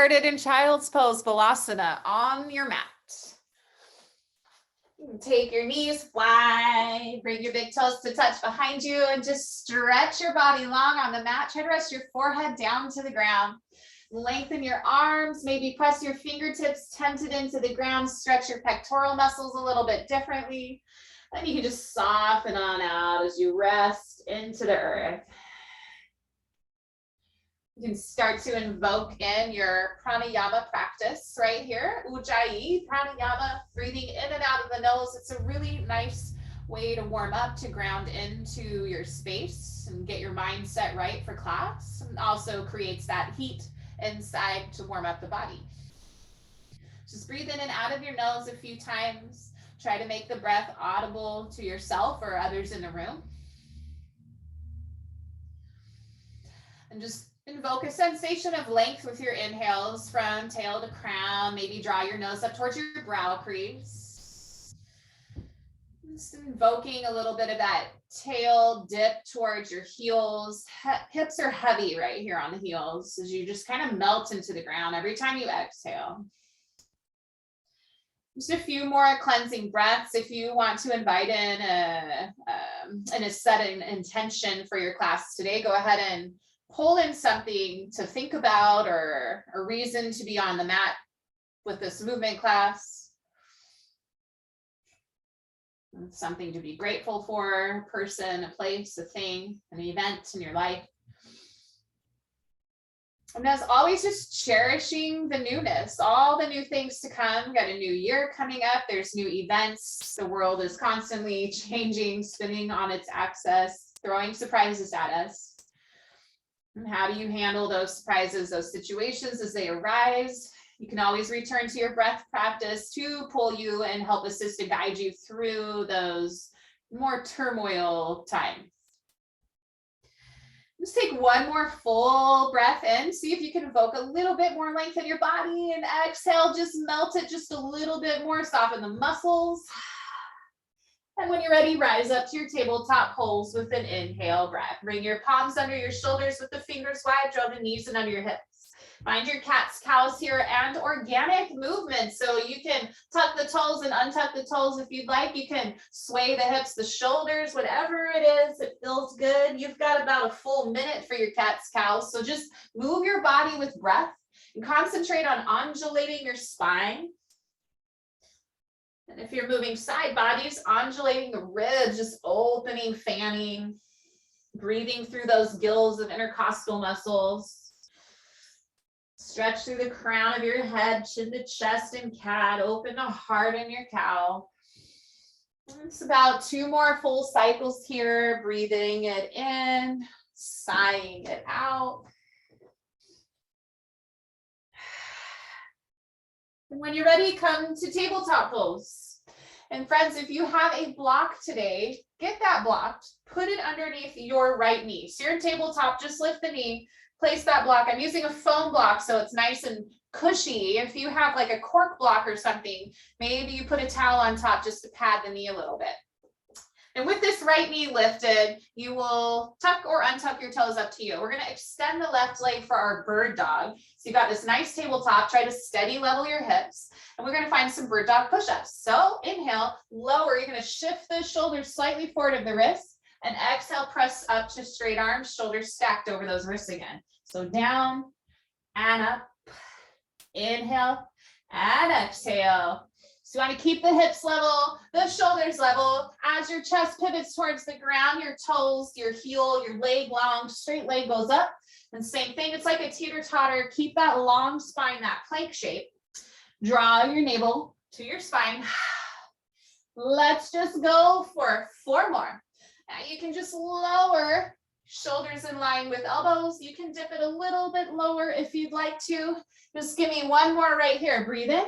started in child's pose, Balasana, on your mat. Take your knees wide, bring your big toes to touch behind you, and just stretch your body long on the mat. Try to rest your forehead down to the ground. Lengthen your arms, maybe press your fingertips tented into the ground, stretch your pectoral muscles a little bit differently. Then you can just soften on out as you rest into the earth. You can start to invoke in your pranayama practice right here. Ujjayi, pranayama, breathing in and out of the nose. It's a really nice way to warm up, to ground into your space and get your mindset right for class. And also creates that heat inside to warm up the body. Just breathe in and out of your nose a few times. Try to make the breath audible to yourself or others in the room. And just invoke a sensation of length with your inhales from tail to crown. Maybe draw your nose up towards your brow crease. Just invoking a little bit of that tail dip towards your heels. Hips are heavy right here on the heels as you just kind of melt into the ground every time you exhale. Just a few more cleansing breaths. If you want to invite in a set an intention for your class today, go ahead and pull in something to think about or a reason to be on the mat with this movement class. Something to be grateful for, a person, a place, a thing, an event in your life. And as always, just cherishing the newness, all the new things to come. Got a new year coming up. There's new events. The world is constantly changing, spinning on its axis, throwing surprises at us. And how do you handle those surprises, those situations as they arise? You can always return to your breath practice to pull you and help assist and guide you through those more turmoil times. Just take one more full breath in. See if you can evoke a little bit more length in your body, and exhale, just melt it just a little bit more, soften the muscles. And when you're ready, rise up to your tabletop pose with an inhale breath. Bring your palms under your shoulders with the fingers wide, draw the knees in under your hips. Find your cat's cows here and organic movement. So you can tuck the toes and untuck the toes if you'd like. You can sway the hips, the shoulders, whatever it is, it feels good. You've got about a full minute for your cat's cows. So just move your body with breath and concentrate on undulating your spine. And if you're moving side bodies, undulating the ribs, just opening, fanning, breathing through those gills of intercostal muscles. Stretch through the crown of your head, chin to chest and cat, open the heart in your cow. It's about 2 more full cycles here, breathing it in, sighing it out. And when you're ready, come to tabletop pose. And friends, if you have a block today, get that blocked, put it underneath your right knee. So you're in tabletop, just lift the knee. Place that block. I'm using a foam block, so it's nice and cushy. If you have like a cork block or something, maybe you put a towel on top just to pad the knee a little bit. And with this right knee lifted, you will tuck or untuck your toes, up to you. We're going to extend the left leg for our bird dog. So you've got this nice tabletop. Try to steady level your hips. And we're going to find some bird dog push-ups. So inhale, lower. You're going to shift the shoulders slightly forward of the wrists. And exhale, press up to straight arms, shoulders stacked over those wrists again. So down and up, inhale and exhale. So you want to keep the hips level, the shoulders level. As your chest pivots towards the ground, your toes, your heel, your leg long, straight leg goes up. And same thing, it's like a teeter-totter. Keep that long spine, that plank shape. Draw your navel to your spine. Let's just go for 4 more. Now you can just lower shoulders in line with elbows. You can dip it a little bit lower if you'd like to. Just give me 1 more right here. Breathe in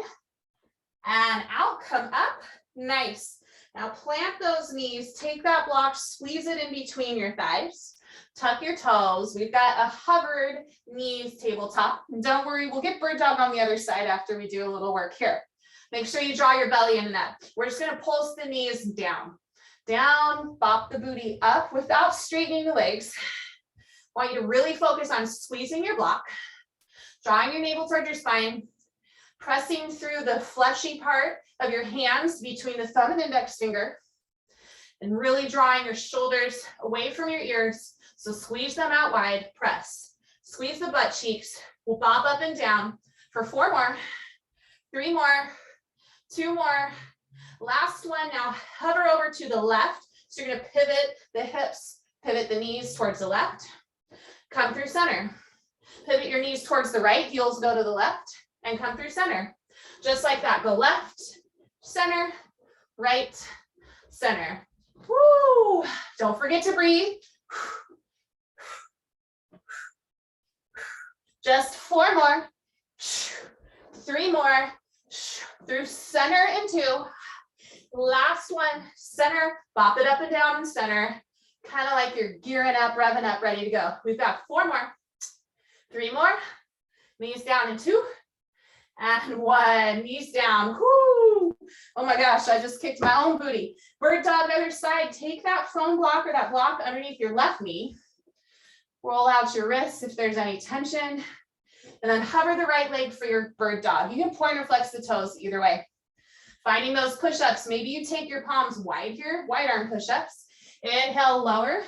and out, come up. Nice. Now plant those knees, take that block, squeeze it in between your thighs. Tuck your toes. We've got a hovered knees tabletop. And don't worry, we'll get bird dog on the other side after we do a little work here. Make sure you draw your belly in and up. We're just going to pulse the knees down. Down, bop the booty up without straightening the legs. I want you to really focus on squeezing your block. Drawing your navel towards your spine, pressing through the fleshy part of your hands between the thumb and index finger, and really drawing your shoulders away from your ears. So squeeze them out wide, press. Squeeze the butt cheeks. We'll bob up and down for 4 more, 3 more, 2 more. Last one. Now hover over to the left. So you're gonna pivot the hips, pivot the knees towards the left. Come through center. Pivot your knees towards the right, heels go to the left, and come through center. Just like that, go left, center, right, center. Woo! Don't forget to breathe. Just 4 more, 3 more, through center and 2. Last one, center, bop it up and down in center. Kind of like you're gearing up, revving up, ready to go. We've got 4 more, 3 more, knees down in 2, and 1, knees down. Whoo! Oh my gosh, I just kicked my own booty. Bird dog, other side. Take that phone block or that block underneath your left knee. Roll out your wrists if there's any tension, and then hover the right leg for your bird dog. You can point or flex the toes either way. Finding those push-ups. Maybe you take your palms wide here, wide arm push-ups. Inhale, lower.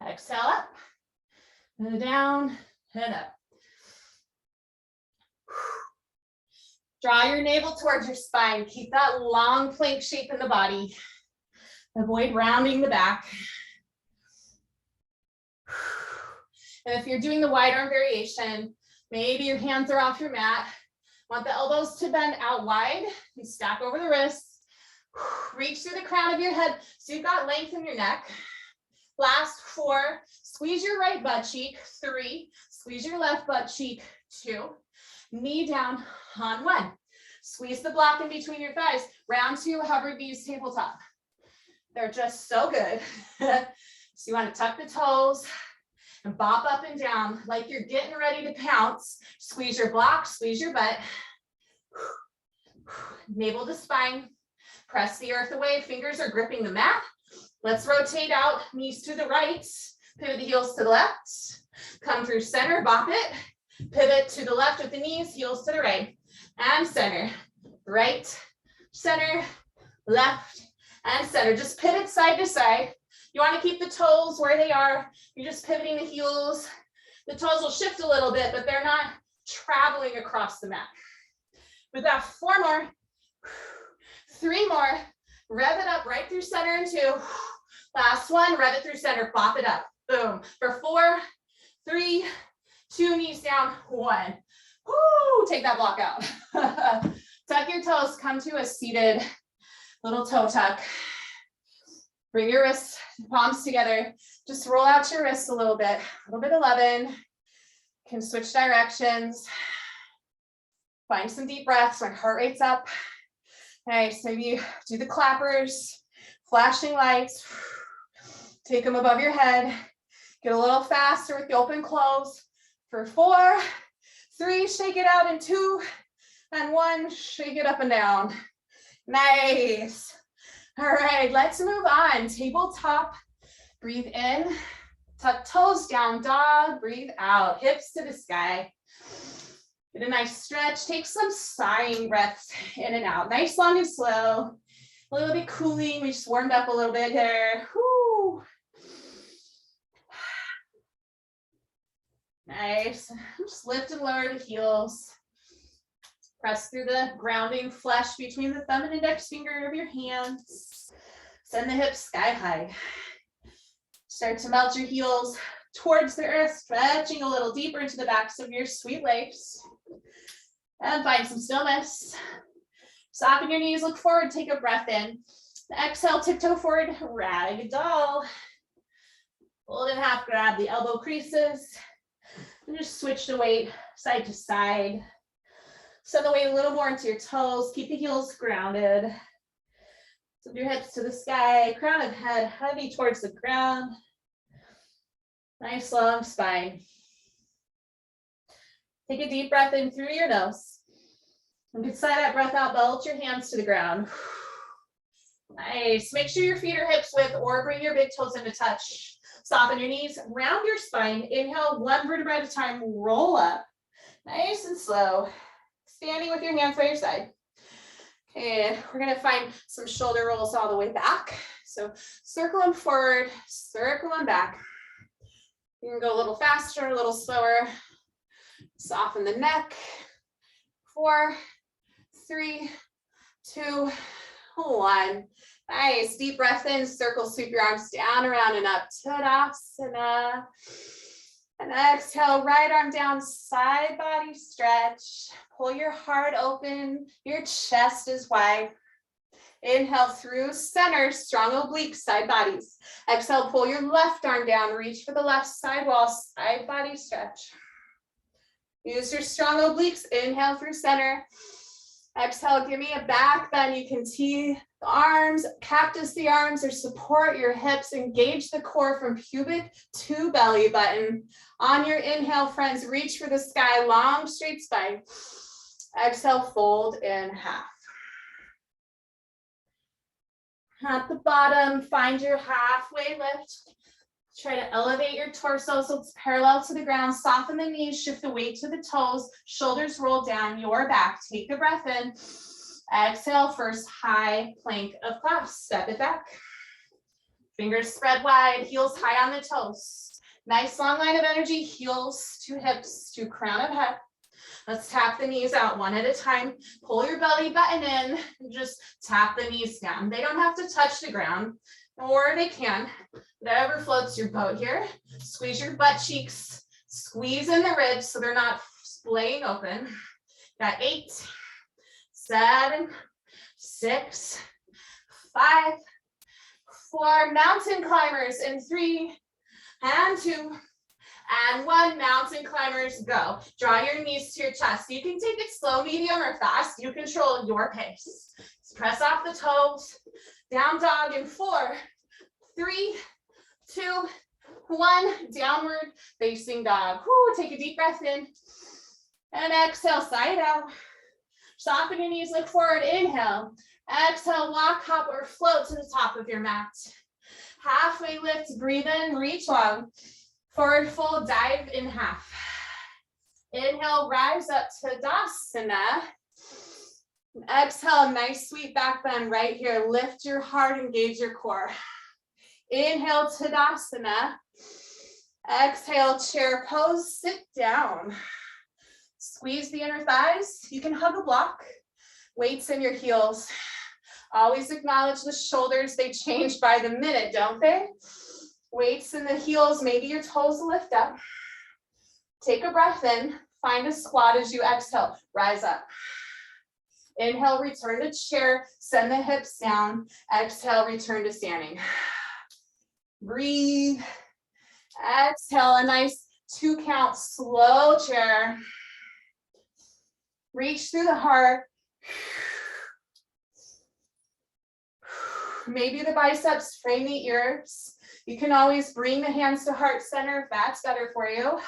Exhale, up. And down, and up. Draw your navel towards your spine. Keep that long plank shape in the body. Avoid rounding the back. And if you're doing the wide arm variation, maybe your hands are off your mat. Want the elbows to bend out wide and stack over the wrists. Reach through the crown of your head so you've got length in your neck. Last 4, squeeze your right butt cheek. 3, squeeze your left butt cheek. 2, knee down on 1. Squeeze the block in between your thighs. Round 2, hover knees, tabletop. They're just so good. So you want to tuck the toes and bop up and down like you're getting ready to pounce. Squeeze your block, squeeze your butt. Navel to spine. Press the earth away. Fingers are gripping the mat. Let's rotate out, knees to the right. Pivot the heels to the left. Come through center, bop it. Pivot to the left with the knees, heels to the right. And center. Right, center, left, and center. Just pivot side to side. You want to keep the toes where they are. You're just pivoting the heels. The toes will shift a little bit, but they're not traveling across the mat. We've got 4 more, 3 more. Rev it up right through center and 2. Last one, rev it through center, bop it up. Boom. For 4, 3, 2, knees down, 1. Woo, take that block out. Tuck your toes, come to a seated little toe tuck. Bring your wrists, palms together. Just roll out your wrists a little bit 11. Can switch directions. Find some deep breaths when heart rate's up. Nice, maybe do the clappers, flashing lights. Take them above your head. Get a little faster with the open close. For 4, 3, shake it out in 2, and 1, shake it up and down. Nice. All right, let's move on. Tabletop, breathe in, tuck toes down, dog, breathe out, hips to the sky. Get a nice stretch, take some sighing breaths in and out. Nice, long and slow. A little bit cooling, we just warmed up a little bit here. Whoo. Nice, just lift and lower the heels. Press through the grounding flesh between the thumb and index finger of your hands. Send the hips sky high. Start to melt your heels towards the earth, stretching a little deeper into the backs of your sweet legs. And find some stillness. Soften your knees, look forward, take a breath in. Exhale, tiptoe forward, ragdoll. Hold in half, grab the elbow creases. And just switch the weight side to side. Send the weight a little more into your toes. Keep the heels grounded. Send your hips to the sky. Crown of head heavy towards the ground. Nice long spine. Take a deep breath in through your nose. And good sigh that breath out. Belt your hands to the ground. Nice. Make sure your feet are hips width or bring your big toes into touch. Soften your knees. Round your spine. Inhale 1 vertebra at a time. Roll up. Nice and slow. Standing with your hands by your side. And we're gonna find some shoulder rolls all the way back. So circle them forward, circle them back. You can go a little faster, a little slower. Soften the neck. 4, 3, 2, 1. Nice, deep breath in, circle, sweep your arms down, around, and up. Tadasana. And exhale, right arm down, side body stretch. Pull your heart open, your chest is wide. Inhale through center, strong obliques, side bodies. Exhale, pull your left arm down, reach for the left side wall, side body stretch. Use your strong obliques, inhale through center. Exhale, give me a back bend. You can tee the arms, cactus the arms, or support your hips. Engage the core from pubic to belly button. On your inhale, friends, reach for the sky, long, straight spine. Exhale, fold in half. At the bottom, find your halfway lift. Try to elevate your torso so it's parallel to the ground. Soften the knees, shift the weight to the toes, shoulders roll down your back. Take a breath in. Exhale, first high plank of claps. Step it back. Fingers spread wide, heels high on the toes. Nice long line of energy, heels to hips to crown of head. Let's tap the knees out one at a time. Pull your belly button in and just tap the knees down. They don't have to touch the ground, or they can. Whatever floats your boat here. Squeeze your butt cheeks. Squeeze in the ribs so they're not splaying open. Got 8, 7, 6, 5, 4. Mountain climbers in 3 and 2 and 1. Mountain climbers, go. Draw your knees to your chest. You can take it slow, medium, or fast. You control your pace. Just press off the toes. Down dog in 4, 3, 2, 1. Downward facing dog. Whoo, take a deep breath in. And exhale, side out. Soften your knees, look forward. Inhale. Exhale, walk, hop, or float to the top of your mat. Halfway lift, breathe in, reach long. Forward fold, dive in half. Inhale, rise up to Tadasana. Exhale, nice sweet back bend right here. Lift your heart, engage your core. Inhale, Tadasana. Exhale, chair pose, sit down. Squeeze the inner thighs. You can hug a block. Weights in your heels. Always acknowledge the shoulders. They change by the minute, don't they? Weights in the heels. Maybe your toes lift up. Take a breath in. Find a squat as you exhale. Rise up. Inhale, return to chair. Send the hips down. Exhale, return to standing. Breathe. Exhale, a nice 2 count slow chair. Reach through the heart. Maybe the biceps frame the ears. You can always bring the hands to heart center if that's better for you.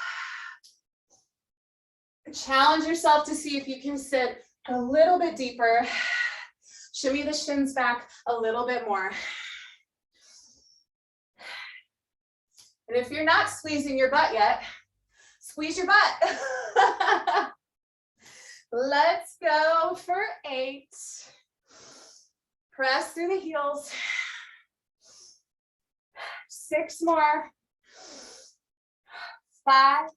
Challenge yourself to see if you can sit a little bit deeper. Shimmy the shins back a little bit more. And if you're not squeezing your butt yet, squeeze your butt. Let's go for 8. Press through the heels. 6 more. 5.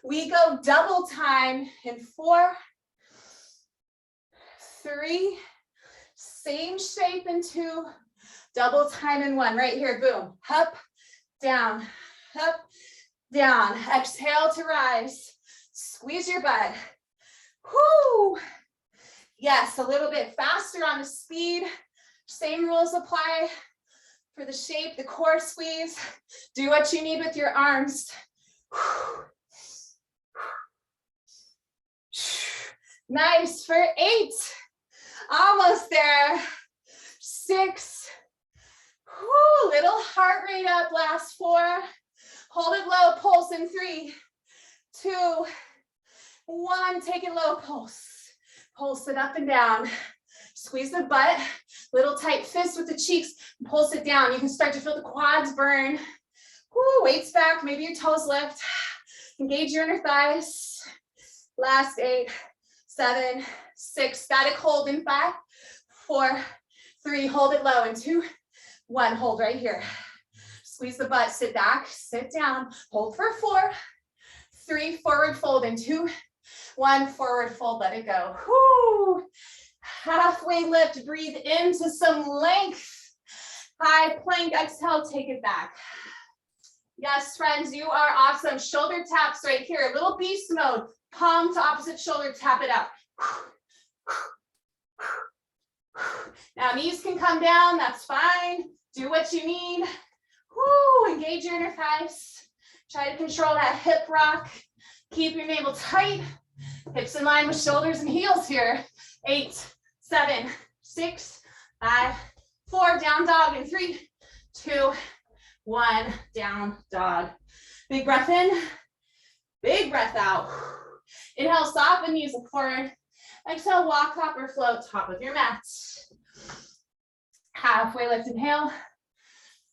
We go double time in 4, 3, same shape in 2, double time in 1. Right here, boom. Up, down, up, down. Exhale to rise. Squeeze your butt. Whoo! Yes, a little bit faster on the speed. Same rules apply for the shape, the core squeeze. Do what you need with your arms. Nice for 8. Almost there. 6. Whoo, little heart rate up. Last 4. Hold it low. Pulse in 3, 2, 1. Take it low. Pulse. Pulse it up and down. Squeeze the butt. Little tight fist with the cheeks. Pulse it down. You can start to feel the quads burn. Woo, weights back. Maybe your toes lift. Engage your inner thighs. Last 8, 7, 6, static hold in 5, 4, 3, hold it low in 2, 1, hold right here. Squeeze the butt, sit back, sit down, hold for 4, 3, forward fold in 2, 1, forward fold, let it go. Whoo! Halfway lift, breathe into some length. High plank, exhale, take it back. Yes, friends, you are awesome. Shoulder taps right here, little beast mode. Palm to opposite shoulder, tap it out. Now knees can come down, that's fine. Do what you need. Woo, engage your inner thighs. Try to control that hip rock. Keep your navel tight. Hips in line with shoulders and heels here. 8, 7, 6, 5, 4, down dog in 3, 2, 1, down dog. Big breath in, big breath out. Inhale, soften, knees look forward. Exhale, walk, hop, or float, top of your mat. Halfway lift, inhale.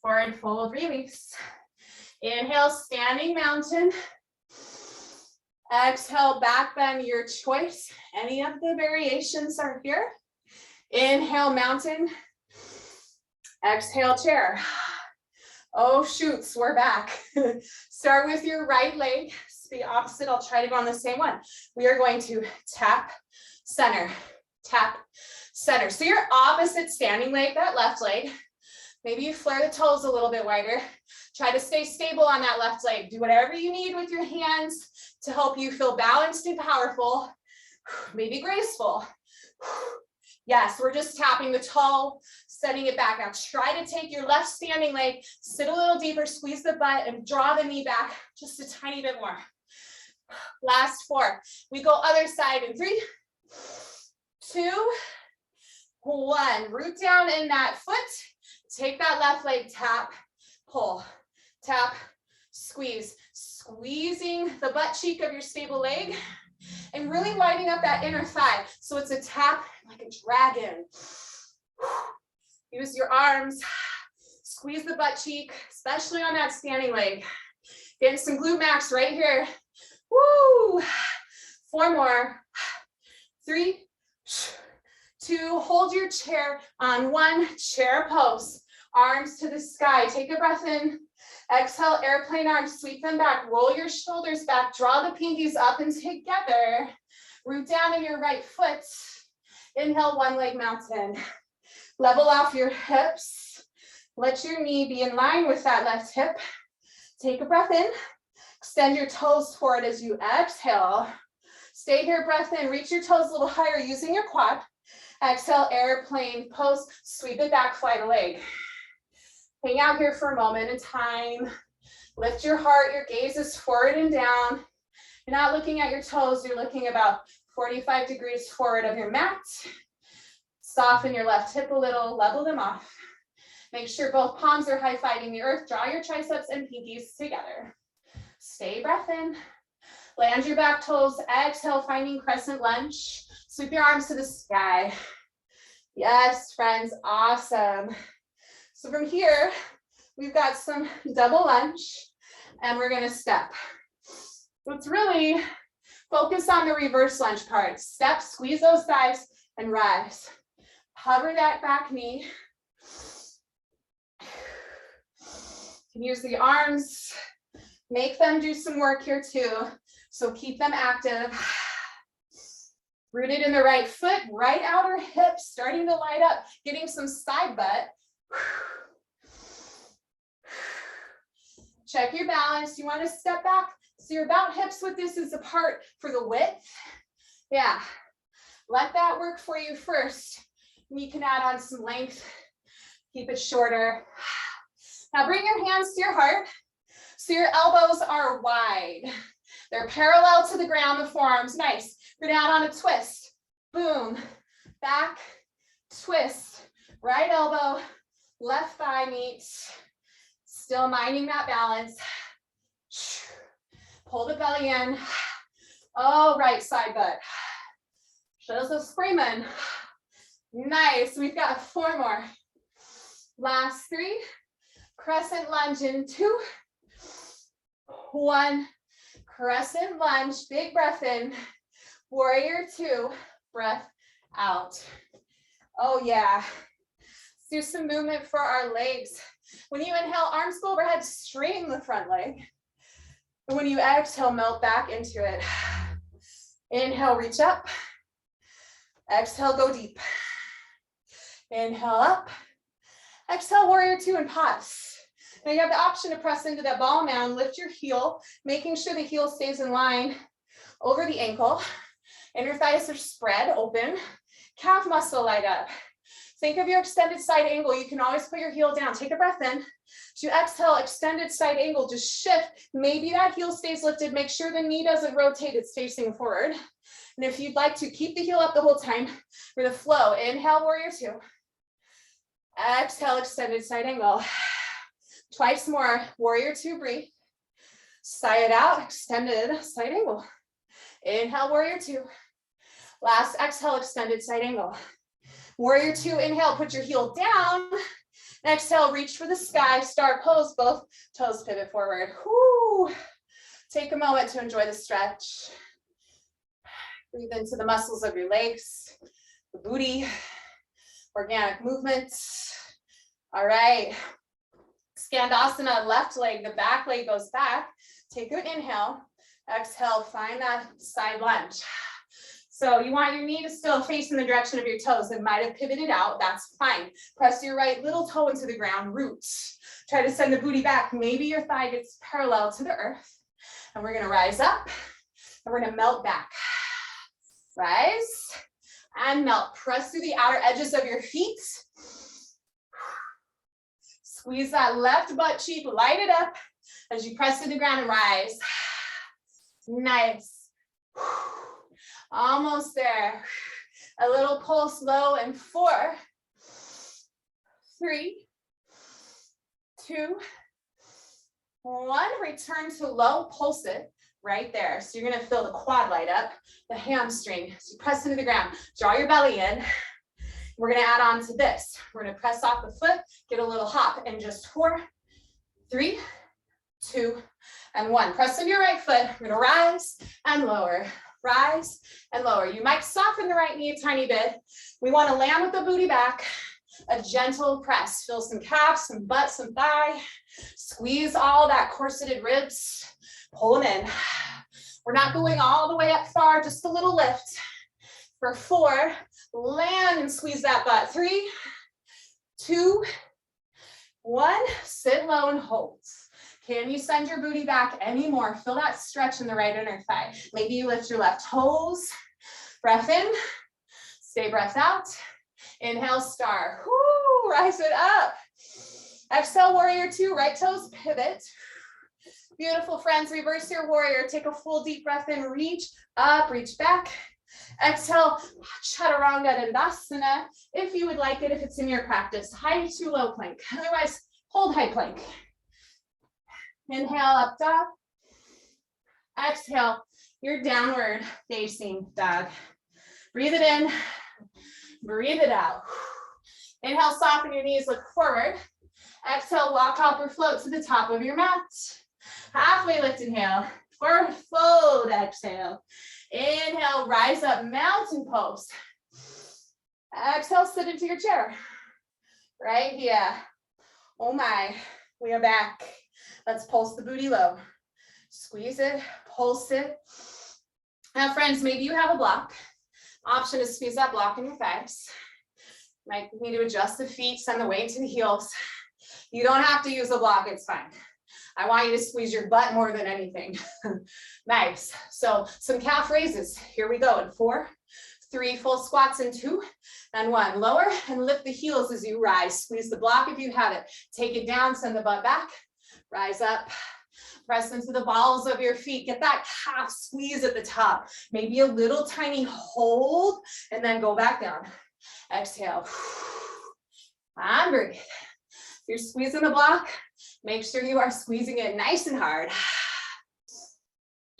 Forward fold, release. Inhale, standing mountain. Exhale, back bend, your choice. Any of the variations are here. Inhale, mountain. Exhale, chair. Oh, shoots, we're back. Start with your right leg. It's the opposite. I'll try to go on the same one. We are going to tap, center, tap, center. So your opposite standing leg, that left leg, maybe you flare the toes a little bit wider. Try to stay stable on that left leg. Do whatever you need with your hands to help you feel balanced and powerful, maybe graceful. Yes, we're just tapping the toe, setting it back. Now try to take your left standing leg, sit a little deeper, squeeze the butt, and draw the knee back just a tiny bit more. Last 4. We go other side in 3, 2, 1. Root down in that foot. Take that left leg, tap, pull, tap, squeeze. Squeezing the butt cheek of your stable leg and really lining up that inner thigh. So it's a tap like a dragon. Use your arms, squeeze the butt cheek, especially on that standing leg. Getting some glute max right here. Woo! 4 more. 3, 2, hold your chair on 1, chair pose. Arms to the sky. Take a breath in. Exhale, airplane arms, sweep them back. Roll your shoulders back. Draw the pinkies up and together. Root down in your right foot. Inhale, one leg mountain. Level off your hips. Let your knee be in line with that left hip. Take a breath in. Extend your toes forward as you exhale. Stay here, breath in. Reach your toes a little higher using your quad. Exhale, airplane pose. Sweep it back, fly the leg. Hang out here for a moment in time. Lift your heart, your gaze is forward and down. You're not looking at your toes, you're looking about 45 degrees forward of your mat. Soften your left hip a little, level them off. Make sure both palms are high-fiving the earth. Draw your triceps and pinkies together. Stay breath in. Land your back toes, exhale, finding crescent lunge. Sweep your arms to the sky. Yes, friends, awesome. So from here, we've got some double lunge and we're gonna step. Let's really focus on the reverse lunge part. Step, squeeze those thighs and rise. Hover that back knee. You can use the arms, make them do some work here too. So keep them active. Rooted in the right foot, right outer hip, starting to light up, getting some side butt. Check your balance. You want to step back so you're about hips width distance apart for the width. Yeah, let that work for you first. You can add on some length, keep it shorter. Now bring your hands to your heart so your elbows are wide. They're parallel to the ground, the forearms, nice. We're gonna add on a twist. Boom, back, twist, right elbow, left thigh meets. Still minding that balance. Pull the belly in. Oh, right side butt. Joseph screaming. Nice, we've got 4 more. Last 3. Crescent lunge in 2, 1. Crescent lunge, big breath in. Warrior two, breath out. Oh yeah. Let's do some movement for our legs. When you inhale, arms go overhead, straighten the front leg. And when you exhale, melt back into it. Inhale, reach up. Exhale, go deep. Inhale up. Exhale, warrior two, and pause. Now you have the option to press into that ball mound, lift your heel, making sure the heel stays in line over the ankle. Inner thighs are spread open. Calf muscle light up. Think of your extended side angle. You can always put your heel down. Take a breath in. To exhale, extended side angle, just shift. Maybe that heel stays lifted. Make sure the knee doesn't rotate, it's facing forward. And if you'd like to, keep the heel up the whole time for the flow. Inhale, warrior two. Exhale, extended side angle. Twice more, warrior two, breathe. Sigh it out, extended side angle. Inhale, warrior two. Last exhale, extended side angle. Warrior two, inhale, put your heel down. Exhale, reach for the sky, start pose, both toes pivot forward. Whoo. Take a moment to enjoy the stretch. Breathe into the muscles of your legs, the booty, organic movements. All right. Skandasana, left leg, the back leg goes back. Take an inhale. Exhale, find that side lunge. So you want your knee to still face in the direction of your toes. It might have pivoted out, that's fine. Press your right little toe into the ground, roots. Try to send the booty back. Maybe your thigh gets parallel to the earth. And we're gonna rise up, and we're gonna melt back. Rise and melt. Press through the outer edges of your feet. Squeeze that left butt cheek, light it up as you press to the ground and rise. Nice. Almost there. A little pulse low in 4, 3, 2, 1. Return to low, pulse it right there. So you're gonna feel the quad light up, the hamstring. So you press into the ground, draw your belly in. We're gonna add on to this. We're gonna press off the foot, get a little hop in just 4, 3, 2, and 1. Press into your right foot. We're gonna rise and lower. Rise and lower. You might soften the right knee a tiny bit. We want to land with the booty back. A gentle press. Feel some calf, some butt, some thigh. Squeeze all that corseted ribs. Pull them in. We're not going all the way up far, just a little lift. For 4, land and squeeze that butt. 3, 2, 1. Sit low and hold. Can you send your booty back anymore? Feel that stretch in the right inner thigh. Maybe you lift your left toes. Breath in. Stay breath out. Inhale, star. Woo, rise it up. Exhale, warrior two. Right toes pivot. Beautiful, friends. Reverse your warrior. Take a full deep breath in. Reach up, reach back. Exhale, chaturanga dandasana. If you would like it, if it's in your practice. High to low plank. Otherwise, hold high plank. Inhale, up dog. Exhale, your downward facing dog. Breathe it in, breathe it out. Inhale, soften your knees, look forward. Exhale, walk, hop, or float to the top of your mat. Halfway lift, inhale. Forward fold, exhale. Inhale, rise up, mountain pose. Exhale, sit into your chair. Right here. Oh my, we are back. Let's pulse the booty low. Squeeze it, pulse it. Now, friends, maybe you have a block. Option is squeeze that block in your thighs. Might need to adjust the feet, send the weight to the heels. You don't have to use a block, it's fine. I want you to squeeze your butt more than anything. Nice. So some calf raises. Here we go in 4, 3, full squats in 2, and 1. Lower and lift the heels as you rise. Squeeze the block if you have it. Take it down, send the butt back. Rise up, press into the balls of your feet. Get that calf squeeze at the top. Maybe a little tiny hold, and then go back down. Exhale, and breathe. If you're squeezing the block, make sure you are squeezing it nice and hard.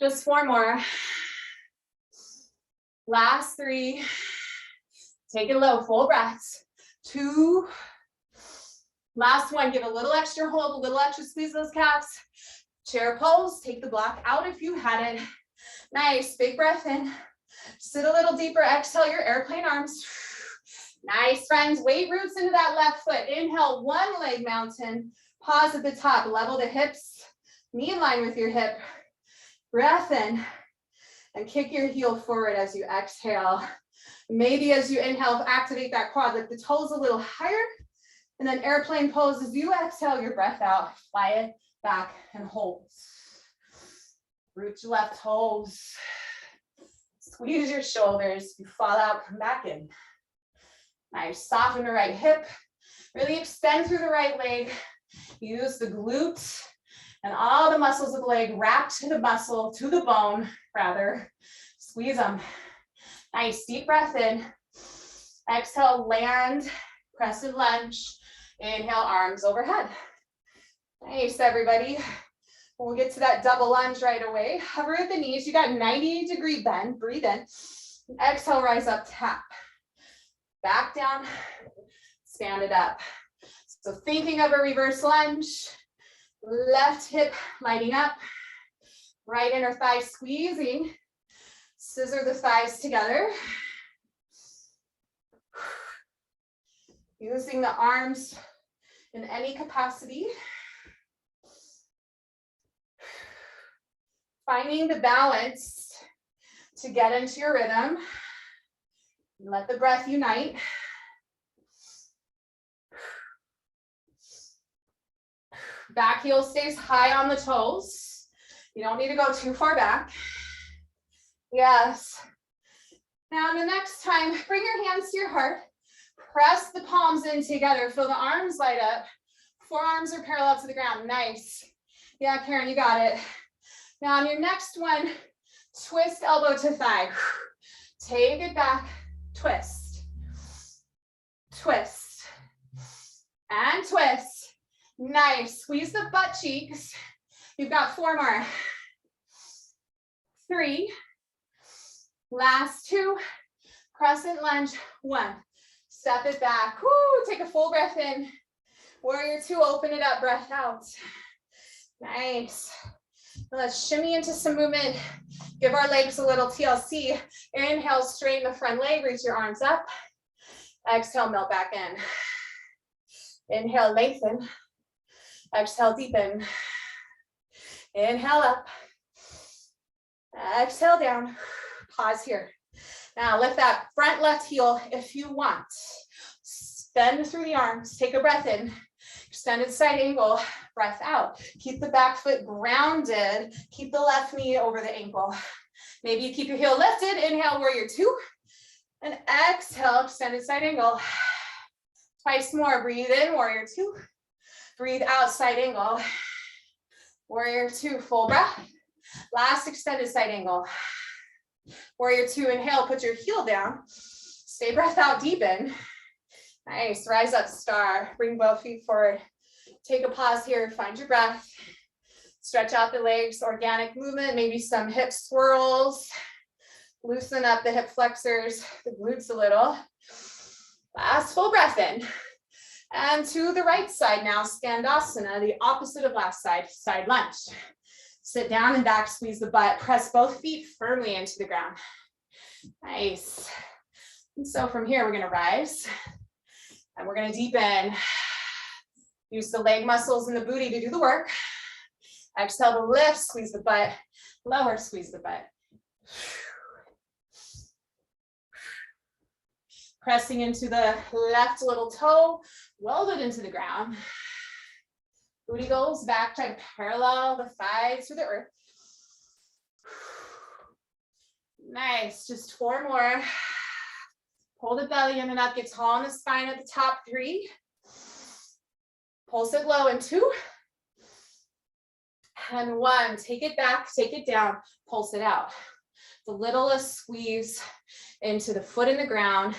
Just 4 more. Last 3. Take it low, full breaths. 2. Last 1, give a little extra hold, a little extra squeeze those calves. Chair pose, take the block out if you had it. Nice, big breath in. Sit a little deeper, exhale your airplane arms. Nice, friends, weight roots into that left foot. Inhale, one leg mountain. Pause at the top, level the hips, knee in line with your hip. Breath in, and kick your heel forward as you exhale. Maybe as you inhale, activate that quad, lift the toes a little higher, and then airplane pose as you exhale your breath out, fly it back and hold. Root your left toes. Squeeze your shoulders. If you fall out, come back in. Nice, soften the right hip. Really extend through the right leg. Use the glute and all the muscles of the leg wrapped to the muscle, to the bone, rather. Squeeze them. Nice, deep breath in. Exhale, land, crescent lunge. Inhale, arms overhead. Nice, everybody. We'll get to that double lunge right away. Hover at the knees. You got 98-degree bend. Breathe in. Exhale, rise up, tap. Back down, stand it up. So thinking of a reverse lunge. Left hip lighting up. Right inner thigh squeezing. Scissor the thighs together. Using the arms in any capacity. Finding the balance to get into your rhythm. Let the breath unite. Back heel stays high on the toes. You don't need to go too far back. Yes. Now the next time, bring your hands to your heart. Press the palms in together. Feel the arms light up. Forearms are parallel to the ground. Nice. Yeah, Karen, you got it. Now on your next one, twist elbow to thigh. Take it back, twist, twist, and twist. Nice, squeeze the butt cheeks. You've got 4 more. 3, last 2, crescent lunge, 1. Step it back, woo, take a full breath in. Warrior 2, open it up, breath out. Nice. Let's shimmy into some movement. Give our legs a little TLC. Inhale, straighten the front leg, reach your arms up. Exhale, melt back in. Inhale, lengthen. Exhale, deepen. Inhale up. Exhale down. Pause here. Now lift that front left heel if you want. Bend through the arms. Take a breath in. Extended side angle, breath out. Keep the back foot grounded. Keep the left knee over the ankle. Maybe you keep your heel lifted. Inhale, warrior 2. And exhale, extended side angle. Twice more. Breathe in, warrior 2. Breathe out, side angle. Warrior 2, full breath. Last extended side angle. Warrior 2, inhale, put your heel down. Stay breath out, deepen. Nice, rise up, star. Bring both feet forward. Take a pause here, find your breath. Stretch out the legs, organic movement, maybe some hip swirls. Loosen up the hip flexors, the glutes a little. Last full breath in. And to the right side now, Skandasana, the opposite of last side, side lunge. Sit down and back, squeeze the butt, press both feet firmly into the ground. Nice. And so from here, we're gonna rise. And we're going to deepen. Use the leg muscles and the booty to do the work. Exhale to lift, squeeze the butt. Lower, squeeze the butt. Pressing into the left little toe, welded into the ground. Booty goes back, try to parallel the thighs to the earth. Nice, just 4 more. Pull the belly in and up, get tall in the spine at the top. 3. Pulse it low in 2. And 1, take it back, take it down, pulse it out. The littlest squeeze into the foot in the ground,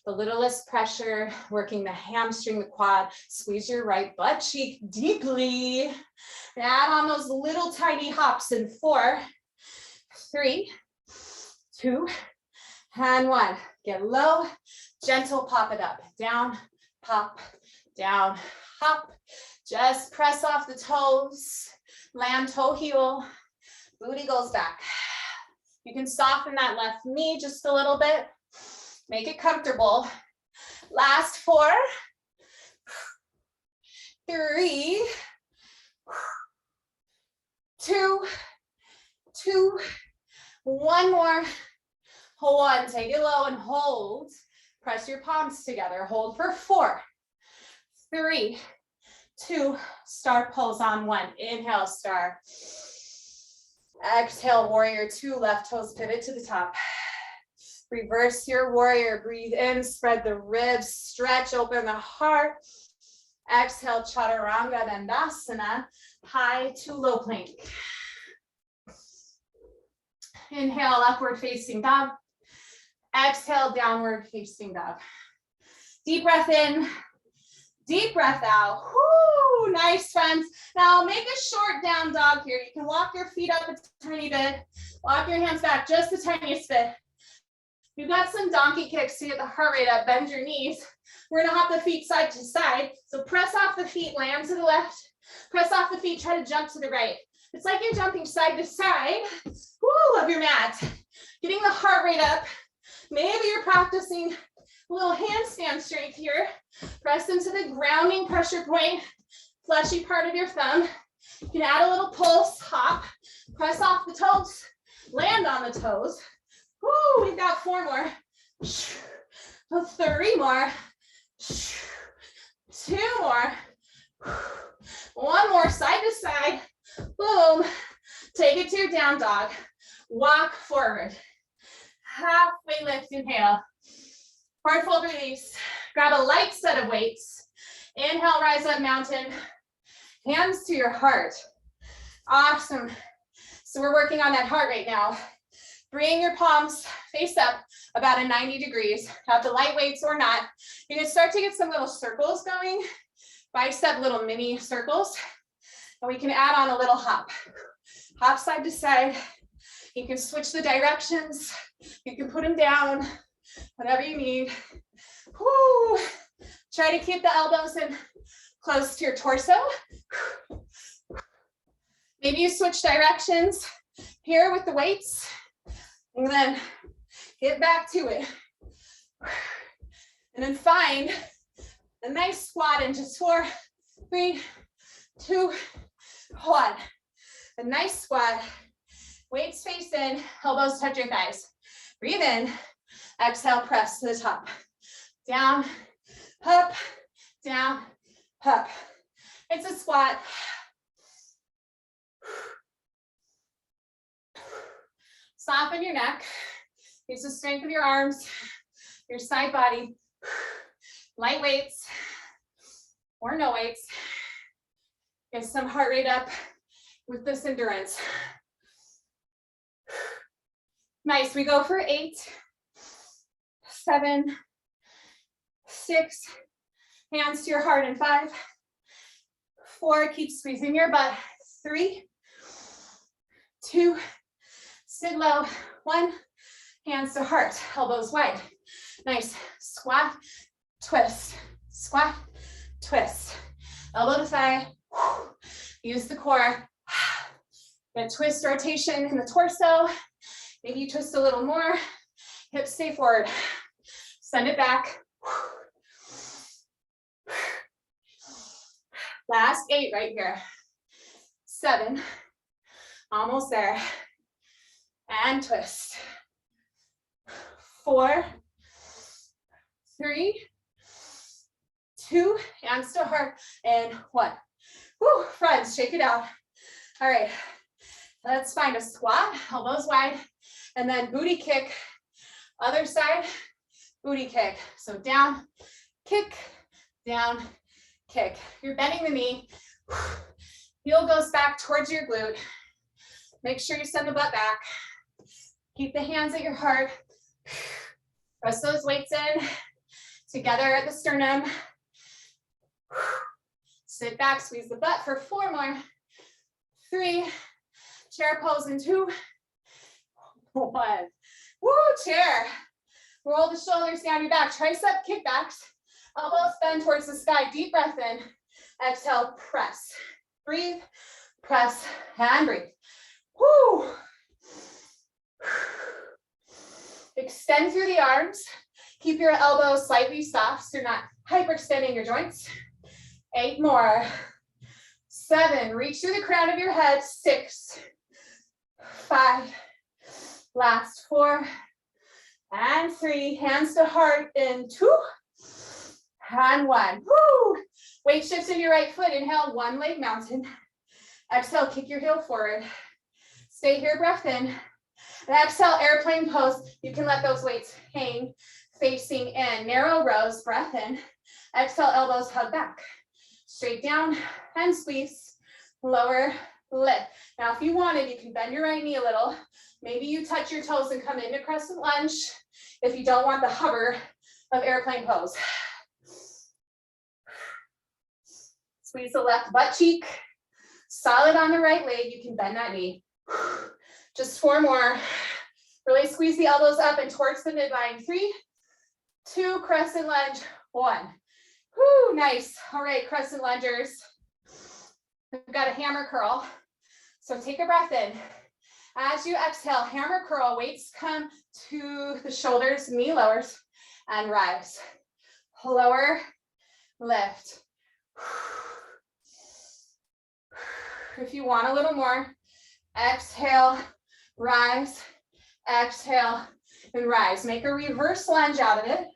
the littlest pressure, working the hamstring, the quad. Squeeze your right butt cheek deeply. And add on those little tiny hops in 4, 3, 2, and 1. Get low, gentle, pop it up. Down, pop, down, hop. Just press off the toes. Land toe heel. Booty goes back. You can soften that left knee just a little bit. Make it comfortable. Last 4, 3, 2, 1 more. 1, take it low and hold. Press your palms together. Hold for 4, 3, 2, star pose on 1. Inhale, star. Exhale, warrior 2, left toes pivot to the top. Reverse your warrior, breathe in, spread the ribs, stretch, open the heart. Exhale, chaturanga dandasana, high to low plank. Inhale, upward facing dog. Exhale, downward facing dog. Deep breath in, deep breath out. Whoo, nice, friends. Now make a short down dog here. You can walk your feet up a tiny bit. Walk your hands back just the tiniest bit. You've got some donkey kicks to get the heart rate up. Bend your knees. We're gonna hop the feet side to side. So press off the feet, land to the left. Press off the feet, try to jump to the right. It's like you're jumping side to side. Woo, of your mat. Getting the heart rate up. Maybe you're practicing a little handstand strength here. Press into the grounding pressure point, fleshy part of your thumb. You can add a little pulse, hop, press off the toes, land on the toes. Woo, we've got 4 more. 3 more. 2 more. 1 more, side to side. Boom. Take it to your down dog. Walk forward. Halfway lift, inhale. Hard fold release. Grab a light set of weights. Inhale, rise up mountain. Hands to your heart. Awesome. So we're working on that heart rate now. Bring your palms face up about a 90 degrees. Have the light weights or not. You can start to get some little circles going. Bicep little mini circles. And we can add on a little hop. Hop side to side. You can switch the directions. You can put them down, whatever you need. Woo. Try to keep the elbows in close to your torso. Maybe you switch directions here with the weights, and then get back to it. And then find a nice squat in just 4, 3, 2, 1. A nice squat. Weights face in, elbows touch your thighs. Breathe in, exhale, press to the top. Down, up, down, up. It's a squat. Soften your neck. Use the strength of your arms, your side body. Light weights or no weights. Get some heart rate up with this endurance. Nice, we go for 8, 7, 6, hands to your heart in 5, 4, keep squeezing your butt, 3, 2, sit low, 1, hands to heart, elbows wide. Nice, squat, twist, squat, twist, elbow to thigh, use the core, get twist rotation in the torso. Maybe you twist a little more, hips stay forward, send it back. Last 8 right here. 7, almost there. And twist. 4, 3, 2, hands to heart, and 1. Woo, friends, shake it out. All right, let's find a squat, elbows wide, and then booty kick. Other side, booty kick. So down, kick, down, kick. You're bending the knee. Heel goes back towards your glute. Make sure you send the butt back. Keep the hands at your heart. Press those weights in together at the sternum. Sit back, squeeze the butt for 4 more. 3, chair pose in 2, 1. Woo, chair. Roll the shoulders down your back. Tricep kickbacks. Elbows bend towards the sky. Deep breath in. Exhale, press. Breathe, press, and breathe. Woo. Extend through the arms. Keep your elbows slightly soft so you're not hyperextending your joints. 8 more. 7, reach through the crown of your head. 6, 5, last 4, and 3, hands to heart in 2, and 1. Woo! Weight shifts in your right foot. Inhale, one leg mountain. Exhale, kick your heel forward. Stay here, breath in. And exhale, airplane pose. You can let those weights hang, facing in. Narrow rows, breath in. Exhale, elbows hug back. Straight down and squeeze. Lower, lift. Now, if you wanted, you can bend your right knee a little. Maybe you touch your toes and come into crescent lunge if you don't want the hover of airplane pose. Squeeze the left butt cheek. Solid on the right leg. You can bend that knee. Just 4 more. Really squeeze the elbows up and towards the midline. 3, 2, crescent lunge, 1. Whoo, nice. All right, crescent lungers. We've got a hammer curl. So take a breath in. As you exhale, hammer curl, weights come to the shoulders, knee lowers, and rise. Lower, lift. If you want a little more, exhale, rise, exhale, and rise. Make a reverse lunge out of it.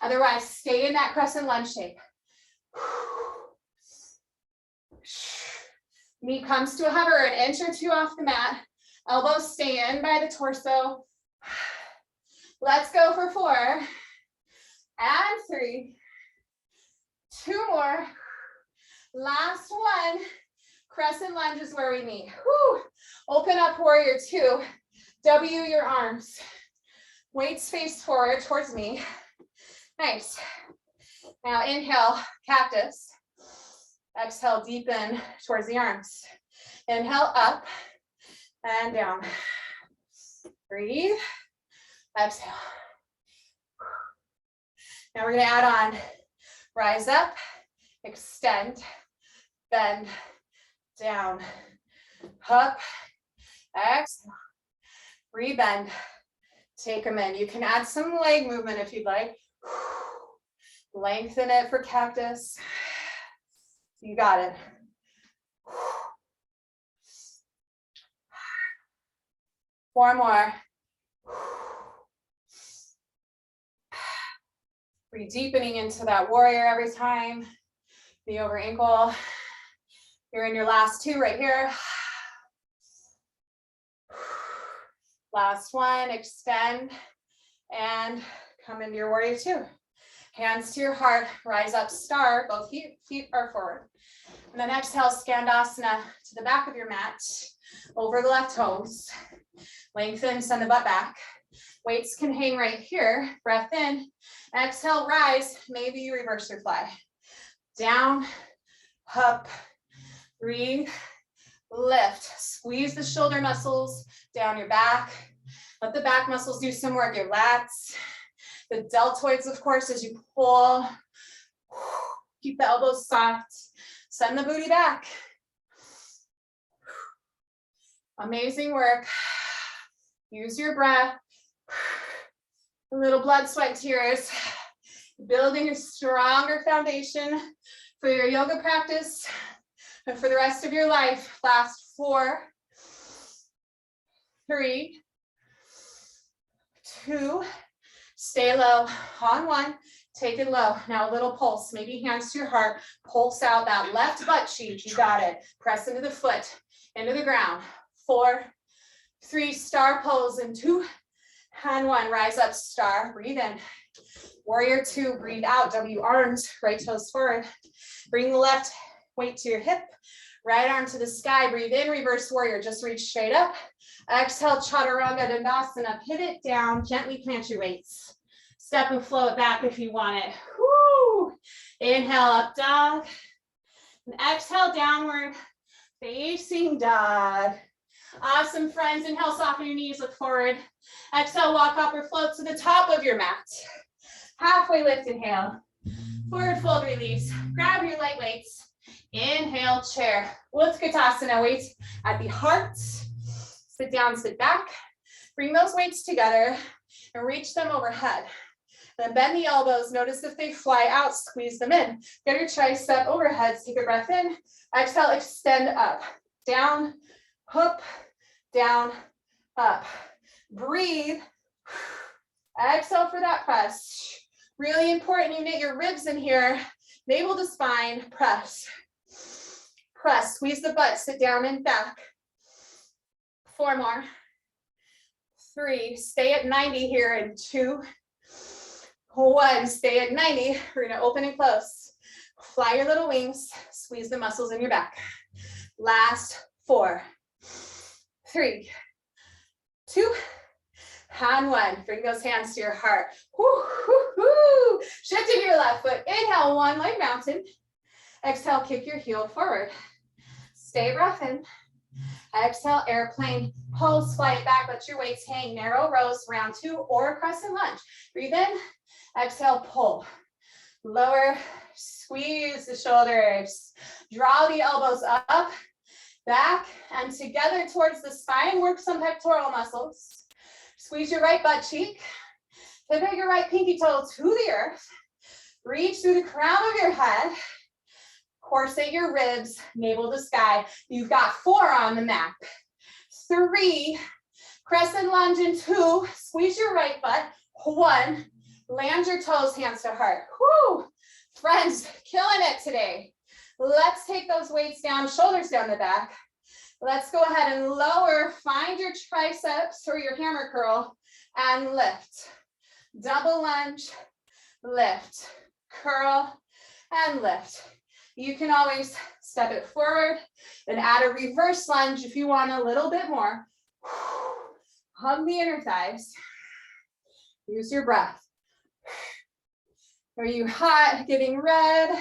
Otherwise, stay in that crescent lunge shape. Knee comes to a hover, an inch or 2 off the mat. Elbows stay in by the torso. Let's go for 4 and 3. 2 more. Last one. Crescent lunge is where we meet. Whew. Open up, warrior 2. W your arms. Weights face forward towards me. Nice. Now inhale, cactus. Exhale, deepen towards the arms. Inhale, up and down. Breathe. Exhale. Now we're going to add on rise up, extend, bend, down, up, exhale, rebend, take them in. You can add some leg movement if you'd like. Lengthen it for cactus. You got it. Four more. Re-deepening into that warrior every time. Knee over ankle. You're in your last 2 right here. Last one, extend and come into your warrior 2. Hands to your heart, rise up, star, both feet are forward. And then exhale, Skandasana to the back of your mat, over the left toes. Lengthen, send the butt back. Weights can hang right here, breath in. Exhale, rise, maybe you reverse your fly. Down, up, breathe, lift. Squeeze the shoulder muscles down your back. Let the back muscles do some work, your lats. The deltoids, of course, as you pull. Keep the elbows soft. Send the booty back. Amazing work. Use your breath. A little blood, sweat, tears. Building a stronger foundation for your yoga practice and for the rest of your life. Last 4, 3, 2, stay low on 1, take it low. Now a little pulse, maybe hands to your heart, pulse out that left butt cheek, you got it. Press into the foot, into the ground. 4, 3, star pose in 2, and 1, rise up, star, breathe in. Warrior 2, breathe out, W arms, right toes forward. Bring the left weight to your hip, right arm to the sky, breathe in, reverse warrior, just reach straight up. Exhale, Chaturanga Dandasana, pivot down, gently plant your weights. Step and flow it back if you want it. Woo! Inhale, up dog. And exhale, downward facing dog. Awesome, friends. Inhale, soften your knees, look forward. Exhale, walk up or float to the top of your mat. Halfway lift, inhale. Forward fold, release. Grab your light weights. Inhale, chair. Utkatasana, weights at the heart. Sit down, sit back. Bring those weights together. and reach them overhead. Then bend the elbows. Notice if they fly out, squeeze them in. Get your tricep overhead. Take a breath in. Exhale, extend up. Down, up, down, up. Breathe. Exhale for that press. Really important, you knit your ribs in here. Navel to spine, press. Press, squeeze the butt, sit down and back. 4 more. 3, stay at 90 here in 2. 1, stay at 90. We're gonna open and close. Fly your little wings, squeeze the muscles in your back. Last 4, 3, 2, and 1. Bring those hands to your heart. Woo, woo, woo. Shift into your left foot. Inhale, 1 leg mountain. Exhale, kick your heel forward. Stay breath in. Exhale, airplane pose, fly it back, let your weights hang. Narrow rows, round 2 or crescent lunge. Breathe in, exhale, pull. Lower, squeeze the shoulders. Draw the elbows up, back, and together towards the spine. Work some pectoral muscles. Squeeze your right butt cheek. Pivot your right pinky toe to the earth. Reach through the crown of your head. Corset your ribs, navel to sky. You've got 4 on the map. 3, crescent lunge in 2. Squeeze your right butt. 1, land your toes, hands to heart. Whoo! Friends, killing it today. Let's take those weights down, shoulders down the back. Let's go ahead and lower. Find your triceps or your hammer curl and lift. Double lunge, lift, curl, and lift. You can always step it forward and add a reverse lunge if you want a little bit more. Hug the inner thighs. Use your breath. Are you hot, getting red?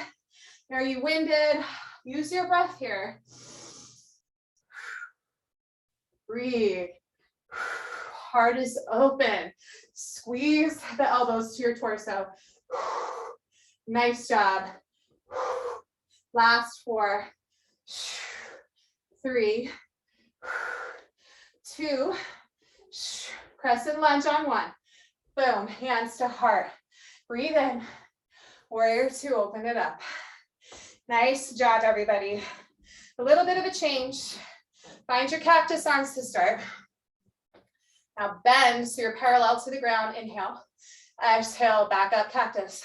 Are you winded? Use your breath here. Breathe. Heart is open. Squeeze the elbows to your torso. Nice job. Last 4, 3, 2, crescent lunge on 1. Boom, hands to heart. Breathe in. Warrior 2, open it up. Nice job, everybody. A little bit of a change. Find your cactus arms to start. Now bend so you're parallel to the ground. Inhale. Exhale, back up cactus.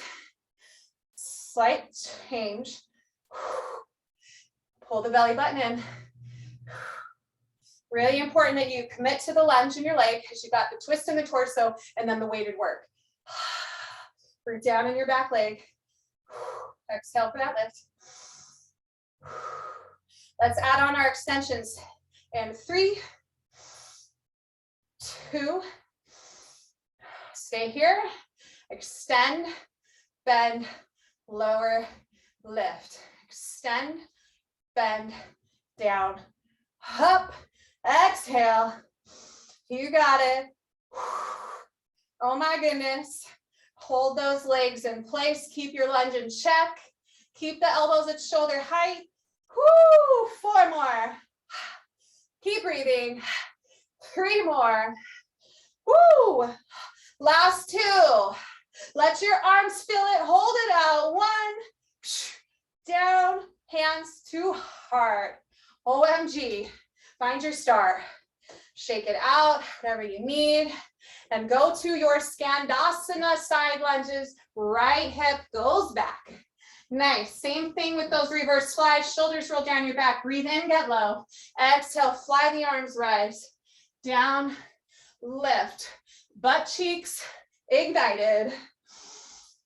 Slight change. Pull the belly button in. Really important that you commit to the lunge in your leg because you got the twist in the torso and then the weighted work. Root down in your back leg. Exhale for that lift. Let's add on our extensions. And 3, 2, stay here. Extend, bend, lower, lift. Extend, bend, down, up, exhale. You got it. Oh my goodness. Hold those legs in place. Keep your lunge in check. Keep the elbows at shoulder height. Woo! 4 more. Keep breathing. 3 more. Woo! Last 2. Let your arms feel it. Hold it out. 1. Down, hands to heart. OMG. Find your star. Shake it out, whatever you need. And go to your Skandasana side lunges. Right hip goes back. Nice. Same thing with those reverse flies. Shoulders roll down your back. Breathe in, get low. Exhale, fly the arms, rise. Down, lift. Butt cheeks ignited.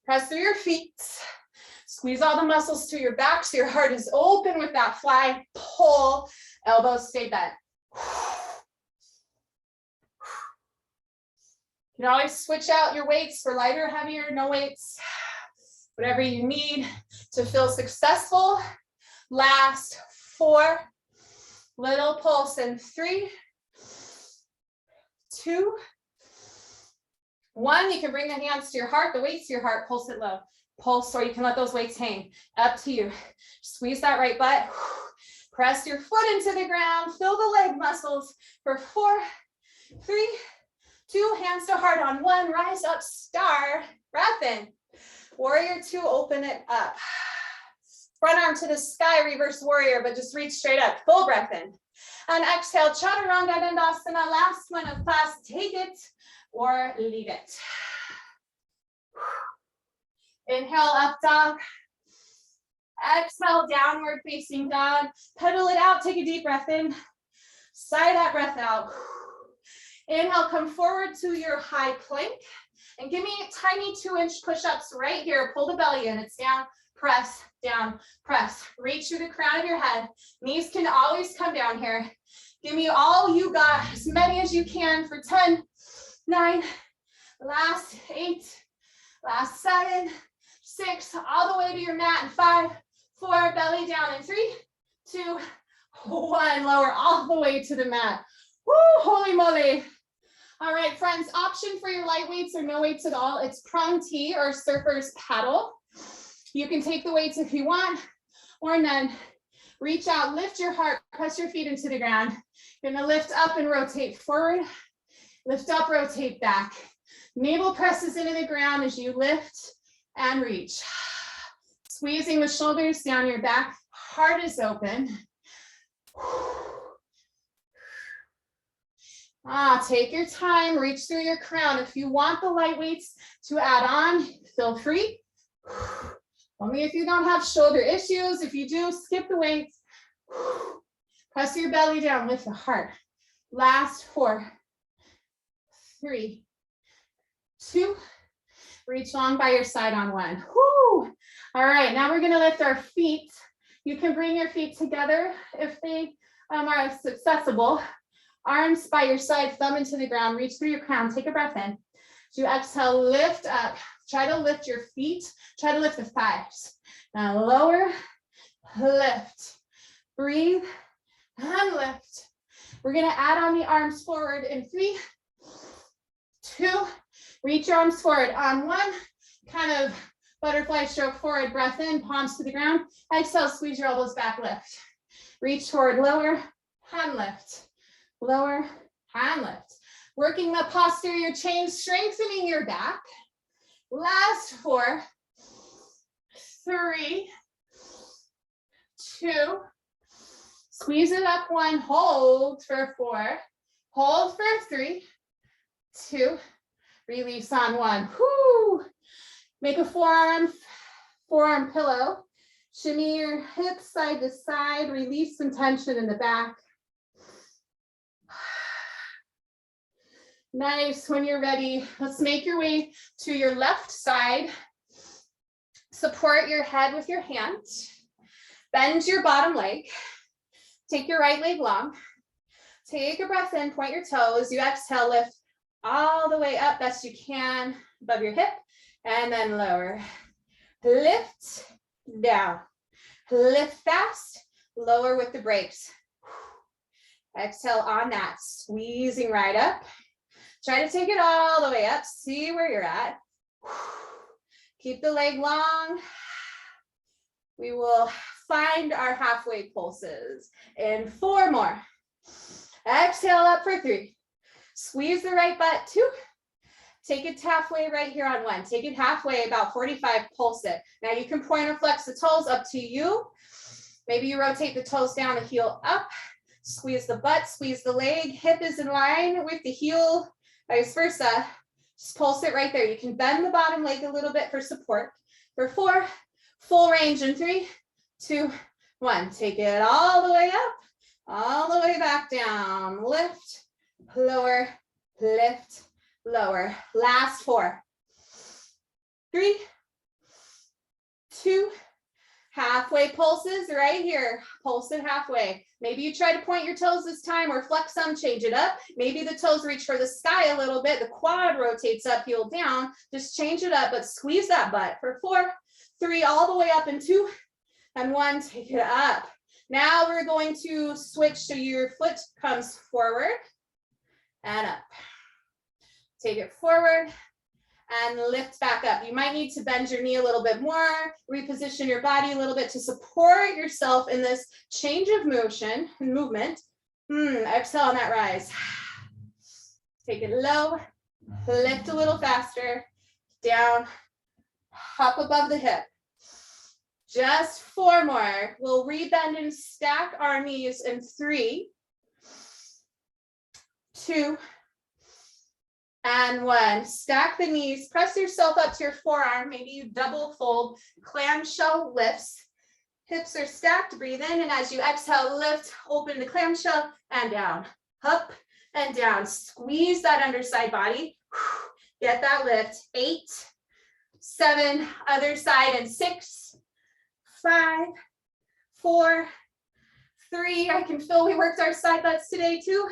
Press through your feet. Squeeze all the muscles to your back so your heart is open with that fly. Pull. Elbows stay bent. You can always switch out your weights for lighter, heavier, no weights. Whatever you need to feel successful. Last 4. Little pulse in 3, 2, 1. You can bring the hands to your heart, the weights to your heart, pulse it low. Pulse, or you can let those weights hang. Up to you. Squeeze that right butt. Press your foot into the ground. Fill the leg muscles for 4, 3, 2, hands to heart on 1, rise up, star, breath in. Warrior 2, open it up. Front arm to the sky, reverse warrior, but just reach straight up, full breath in. And exhale, chaturanga dandasana, last one of class, take it or leave it. Inhale, up dog. Exhale, downward facing dog. Pedal it out, take a deep breath in. Sigh that breath out. Inhale, come forward to your high plank. And give me tiny 2-inch push-ups right here. Pull the belly in, it's down, press, down, press. Reach through the crown of your head. Knees can always come down here. Give me all you got, as many as you can for 10, 9, last 8, last 7, 6, all the way to your mat in 5, 4, belly down in 3, 2, 1, lower all the way to the mat. Woo, holy moly. All right, friends, option for your light weights or no weights at all. It's prong T or surfer's paddle. You can take the weights if you want or none. Reach out, lift your heart, press your feet into the ground. You're gonna lift up and rotate forward. Lift up, rotate back. Navel presses into the ground as you lift and reach. Squeezing the shoulders down your back. Heart is open. Take your time, reach through your crown. If you want the light weights to add on, feel free. Only if you don't have shoulder issues. If you do, skip the weights. Press your belly down with the heart. Last 4, 3, 2, reach long by your side on 1. Woo. All right, now we're gonna lift our feet. You can bring your feet together if they are accessible. Arms by your side, thumb into the ground, reach through your crown, take a breath in. As you exhale, lift up. Try to lift your feet, try to lift the thighs. Now lower, lift, breathe, and lift. We're gonna add on the arms forward in 3, 2, reach your arms forward on 1, kind of butterfly stroke forward, breath in, palms to the ground. Exhale, squeeze your elbows back, lift. Reach toward lower, hand lift. Lower, hand lift. Working the posterior chain, strengthening your back. Last 4, 3, 2, squeeze it up 1, hold for 4, hold for 3, 2, release on 1. Whoo! Make a forearm pillow. Shimmy your hips side to side, release some tension in the back. Nice. When you're ready, let's make your way to your left side. Support your head with your hands. Bend your bottom leg. Take your right leg long. Take a breath in, point your toes. You exhale, lift all the way up best you can above your hip, and then lower. Lift, down. Lift fast, lower with the brakes. Exhale on that, squeezing right up. Try to take it all the way up, see where you're at. Keep the leg long. We will find our halfway pulses in 4 more. Exhale up for 3. Squeeze the right butt, 2. Take it halfway right here on 1. Take it halfway, about 45, pulse it. Now you can point or flex the toes, up to you. Maybe you rotate the toes down, the heel up. Squeeze the butt, squeeze the leg. Hip is in line with the heel. Vice versa, just pulse it right there. You can bend the bottom leg a little bit for support. For 4, full range in 3, 2, 1. Take it all the way up, all the way back down. Lift, lower, lift, lower. Last 4, 3, 2, halfway pulses right here. Pulse it halfway. Maybe you try to point your toes this time or flex some, change it up. Maybe the toes reach for the sky a little bit. The quad rotates up, heel down. Just change it up, but squeeze that butt. For 4, 3, all the way up in 2, and 1. Take it up. Now we're going to switch so your foot comes forward and up. Take it forward and lift back up. You might need to bend your knee a little bit more, reposition your body a little bit to support yourself in this change of movement. Exhale on that rise. Take it low, Lift a little faster. Down, up above the hip. Just 4 more. We'll rebend and stack our knees in 3, 2, and 1. Stack the knees, press yourself up to your forearm. Maybe you double fold, clamshell lifts. Hips are stacked, breathe in, and as you exhale, lift, open the clamshell and down, up and down. Squeeze that underside body. Get that lift. 8, 7, other side, and 6, 5, 4, 3. I can feel we worked our side butts today too.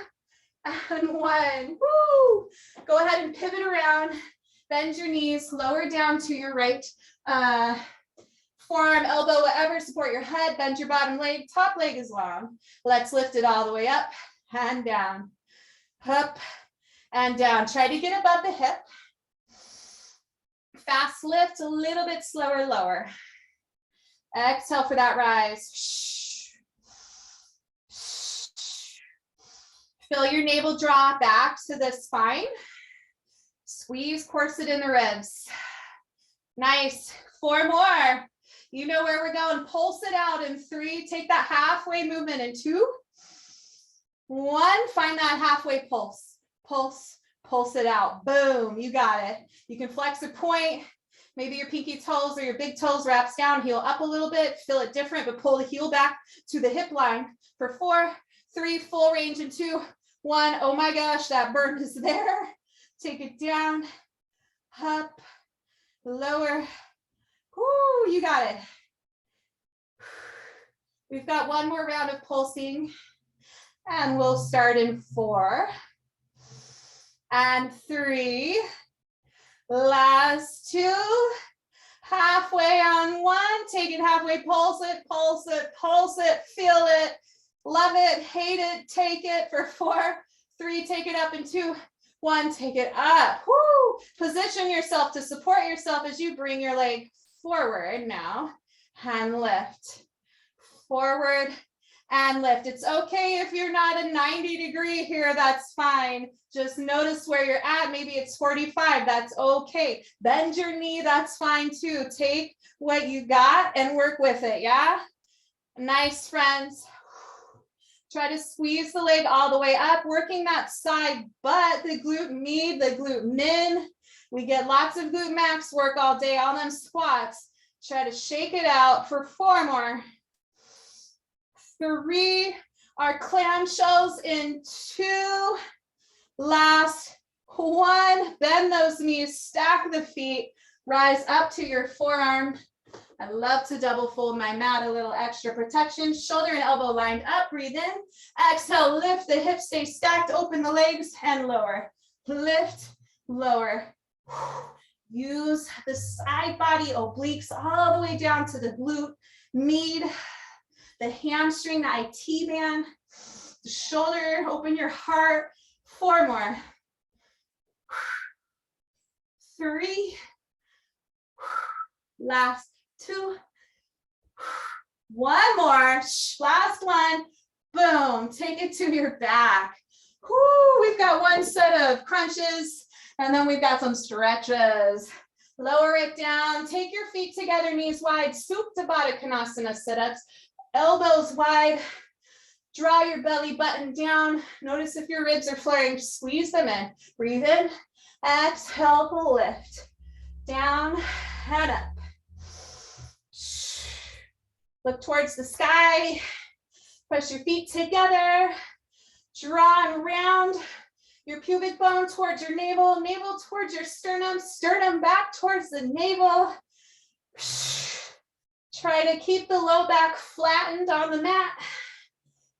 And 1. Woo! Go ahead and pivot around. Bend your knees, lower down to your right forearm, elbow, whatever, support your head. Bend your bottom leg. Top leg is long. Let's lift it all the way up and down. Up and down. Try to get above the hip. Fast lift, a little bit slower, lower. Exhale for that rise. Feel your navel draw back to the spine. Squeeze corset in the ribs. Nice. 4 more. You know where we're going. Pulse it out in 3. Take that halfway movement in 2, 1. Find that halfway pulse. Pulse, pulse it out. Boom. You got it. You can flex a point. Maybe your pinky toes or your big toes wraps down. Heel up a little bit. Feel it different, but pull the heel back to the hip line for 4, 3. Full range in 2, 1. Oh my gosh, that burn is there. Take it down, up, lower. Woo, you got it. We've got 1 more round of pulsing, and we'll start in 4 and 3. Last 2. Halfway on 1. Take it halfway, pulse it, pulse it, pulse it, feel it, love it, hate it, take it for 4, 3, take it up in 2, 1, take it up. Woo! Position yourself to support yourself as you bring your leg forward now and lift. Forward and lift. It's okay if you're not a 90-degree here, that's fine. Just notice where you're at. Maybe it's 45, that's okay. Bend your knee, that's fine too. Take what you got and work with it, yeah? Nice, friends. Try to squeeze the leg all the way up, working that side butt, the glute med, the glute min. We get lots of glute max work all day on them squats. Try to shake it out for 4 more. 3, our clamshells in 2. Last 1, bend those knees, stack the feet, rise up to your forearm. I love to double fold my mat, a little extra protection. Shoulder and elbow lined up, breathe in. Exhale, lift the hips, stay stacked, open the legs and lower. Lift, lower. Use the side body obliques all the way down to the glute med, the hamstring, the IT band, the shoulder, open your heart. 4 more. 3. Last 2. 1 more. Last 1. Boom. Take it to your back. Whoo, we've got 1 set of crunches, and then we've got some stretches. Lower it down. Take your feet together, knees wide. Supta Baddha Konasana sit-ups. Elbows wide. Draw your belly button down. Notice if your ribs are flaring. Squeeze them in. Breathe in. Exhale, lift. Down and up. Look towards the sky. Press your feet together. Draw and round your pubic bone towards your navel. Navel towards your sternum. Sternum back towards the navel. Try to keep the low back flattened on the mat.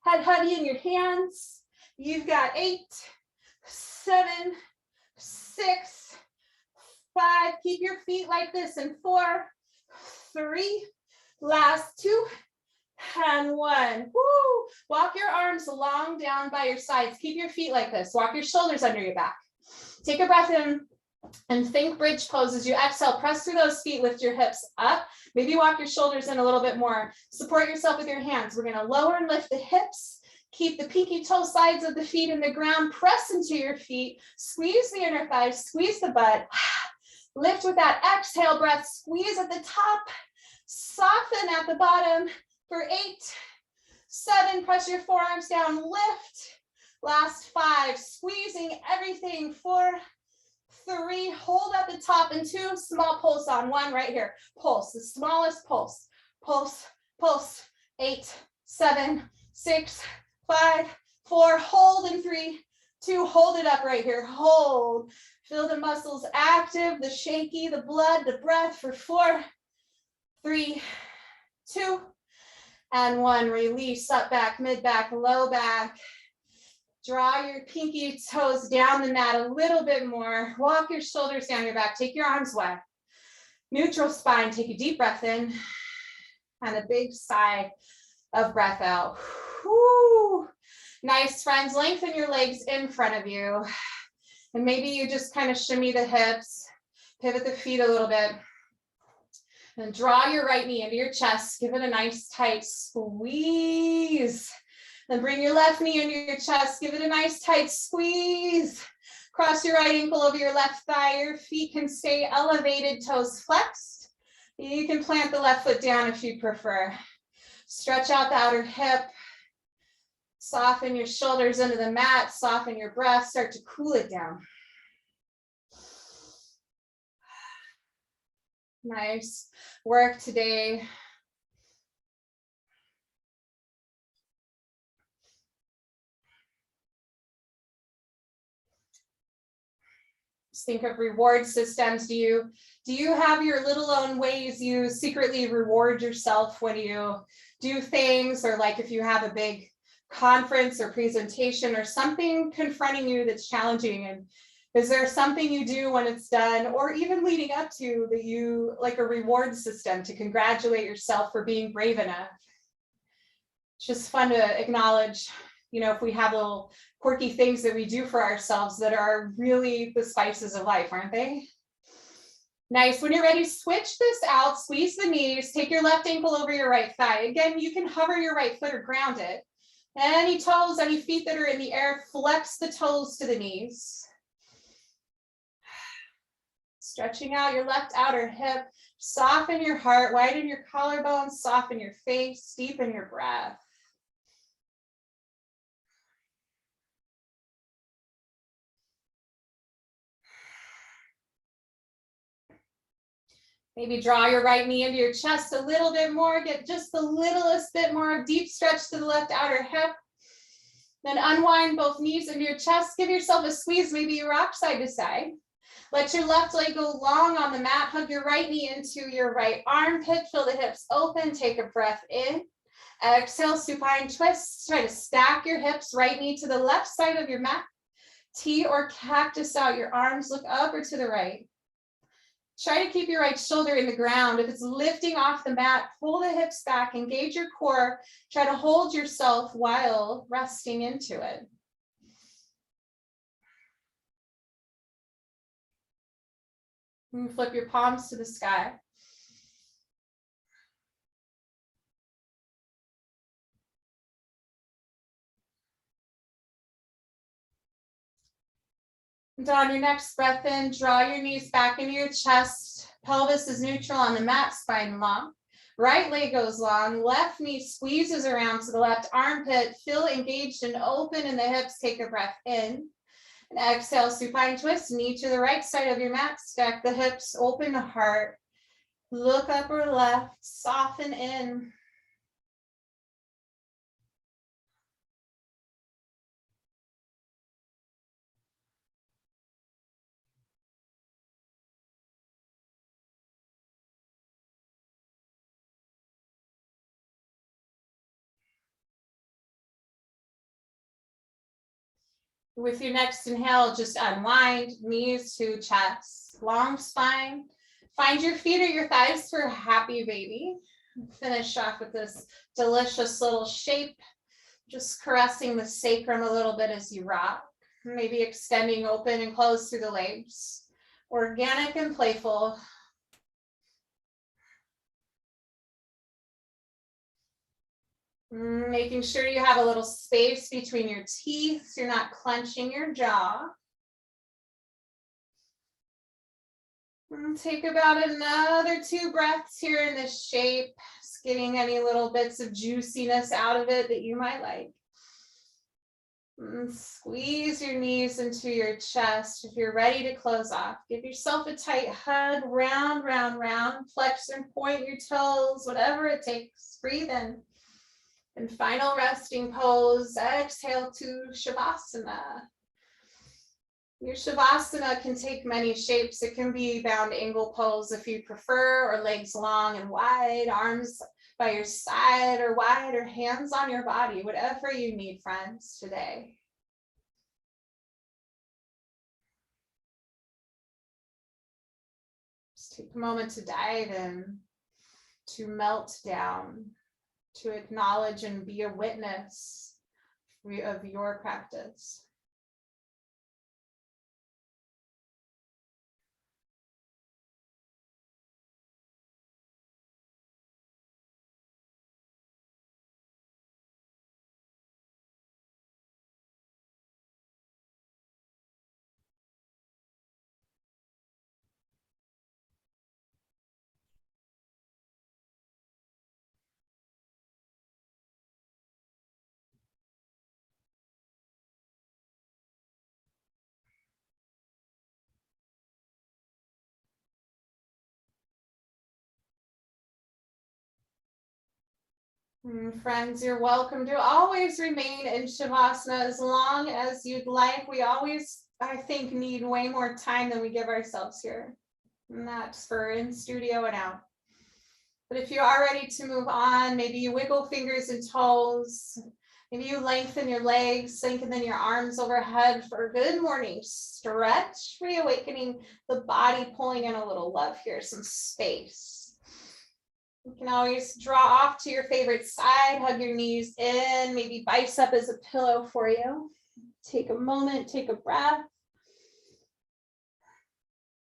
Head heavy in your hands. You've got 8, 7, 6, 5. Keep your feet like this in 4, 3. Last 2 and 1. Woo! Walk your arms long down by your sides. Keep your feet like this. Walk your shoulders under your back. Take a breath in and think bridge pose. As you exhale, press through those feet, lift your hips up. Maybe walk your shoulders in a little bit more. Support yourself with your hands. We're going to lower and lift the hips. Keep the pinky toe sides of the feet in the ground. Press into your feet. Squeeze the inner thighs. Squeeze the butt. Lift with that exhale breath. Squeeze at the top. Soften at the bottom for 8, 7. Press your forearms down. Lift. Last 5. Squeezing everything. 4, 3. Hold at the top and 2. Small pulse on 1 right here. Pulse. The smallest pulse. Pulse. Pulse. 8, 7, 6, 5, 4. Hold in 3, 2. Hold it up right here. Hold. Feel the muscles active, the shaky, the blood, the breath for 4, 3, 2, and 1. Release up back, mid back, low back. Draw your pinky toes down the mat a little bit more. Walk your shoulders down your back. Take your arms wide. Neutral spine. Take a deep breath in and a big sigh of breath out. Whew. Nice, friends. Lengthen your legs in front of you. And maybe you just kind of shimmy the hips, pivot the feet a little bit. And draw your right knee into your chest. Give it a nice tight squeeze. Then bring your left knee into your chest. Give it a nice tight squeeze. Cross your right ankle over your left thigh. Your feet can stay elevated, toes flexed. You can plant the left foot down if you prefer. Stretch out the outer hip. Soften your shoulders into the mat. Soften your breath. Start to cool it down. Nice work today. Just think of reward systems. Do you have your little own ways you secretly reward yourself when you do things, or like if you have a big conference or presentation or something confronting you that's challenging, and is there something you do when it's done, or even leading up to, that you like a reward system to congratulate yourself for being brave enough? It's just fun to acknowledge, if we have little quirky things that we do for ourselves that are really the spices of life, aren't they? Nice. When you're ready, switch this out, squeeze the knees, take your left ankle over your right thigh. Again, you can hover your right foot or ground it. Any toes, any feet that are in the air, flex the toes to the knees. Stretching out your left outer hip, soften your heart, widen your collarbones, soften your face, deepen your breath. Maybe draw your right knee into your chest a little bit more, get just the littlest bit more deep stretch to the left outer hip. Then unwind both knees into your chest, give yourself a squeeze, maybe you rock side to side. Let your left leg go long on the mat, hug your right knee into your right armpit, feel the hips open, take a breath in. Exhale, supine twist, try to stack your hips, right knee to the left side of your mat. T or cactus out your arms, look up or to the right. Try to keep your right shoulder in the ground. If it's lifting off the mat, pull the hips back, engage your core. Try to hold yourself while resting into it. And flip your palms to the sky. And on your next breath in, draw your knees back into your chest. Pelvis is neutral on the mat, spine long. Right leg goes long, left knee squeezes around to the left armpit. Feel engaged and open in the hips. Take a breath in. And exhale, supine twist, knee to the right side of your mat. Stack the hips, open the heart. Look up or left, soften in. With your next inhale, just unwind, knees to chest, long spine. Find your feet or your thighs for a happy baby. Finish off with this delicious little shape, just caressing the sacrum a little bit as you rock. Maybe extending open and close through the legs. Organic and playful. Making sure you have a little space between your teeth so you're not clenching your jaw. And take about another 2 breaths here in this shape, just getting any little bits of juiciness out of it that you might like. And squeeze your knees into your chest. If you're ready to close off, give yourself a tight hug, round, round, round. Flex and point your toes, whatever it takes. Breathe in. And final resting pose, exhale to Shavasana. Your Shavasana can take many shapes. It can be bound angle pose if you prefer, or legs long and wide, arms by your side or wide, or hands on your body, whatever you need, friends, today. Just take a moment to dive in, to melt down, to acknowledge and be a witness of your practice. Friends, you're welcome to always remain in Shavasana as long as you'd like. We always, I think, need way more time than we give ourselves here. And that's for in studio and out. But if you are ready to move on, maybe you wiggle fingers and toes. Maybe you lengthen your legs, lengthen your arms overhead for a good morning stretch, reawakening the body, pulling in a little love here, some space. You can always draw off to your favorite side, hug your knees in, maybe bicep as a pillow for you. Take a moment, take a breath.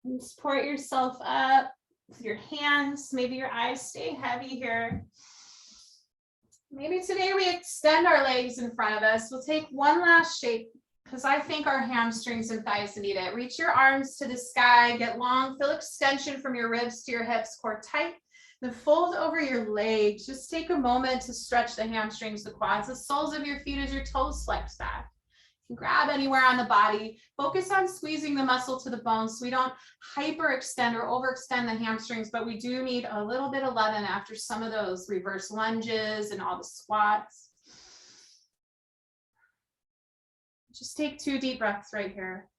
And support yourself up with your hands. Maybe your eyes stay heavy here. Maybe today we extend our legs in front of us. We'll take one last shape because I think our hamstrings and thighs need it. Reach your arms to the sky, get long, feel extension from your ribs to your hips, core tight. Then fold over your legs. Just take a moment to stretch the hamstrings, the quads, the soles of your feet as your toes flex back. You can grab anywhere on the body. Focus on squeezing the muscle to the bone so we don't hyperextend or overextend the hamstrings, but we do need a little bit of leaven after some of those reverse lunges and all the squats. Just take 2 deep breaths right here.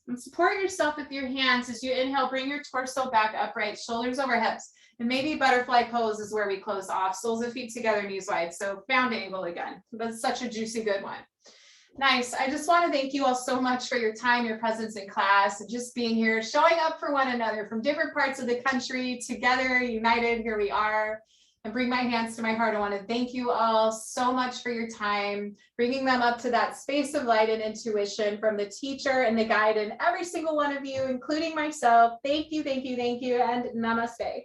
And support yourself with your hands as you inhale, bring your torso back upright, shoulders over hips. And maybe butterfly pose is where we close off. Soles of feet together, knees wide. So bound angle again. That's such a juicy good one. Nice. I just want to thank you all so much for your time, your presence in class, and just being here, showing up for one another from different parts of the country, together, united, here we are. And bring my hands to my heart. I want to thank you all so much for your time, bringing them up to that space of light and intuition from the teacher and the guide and every single one of you, including myself. Thank you, thank you, thank you, and namaste.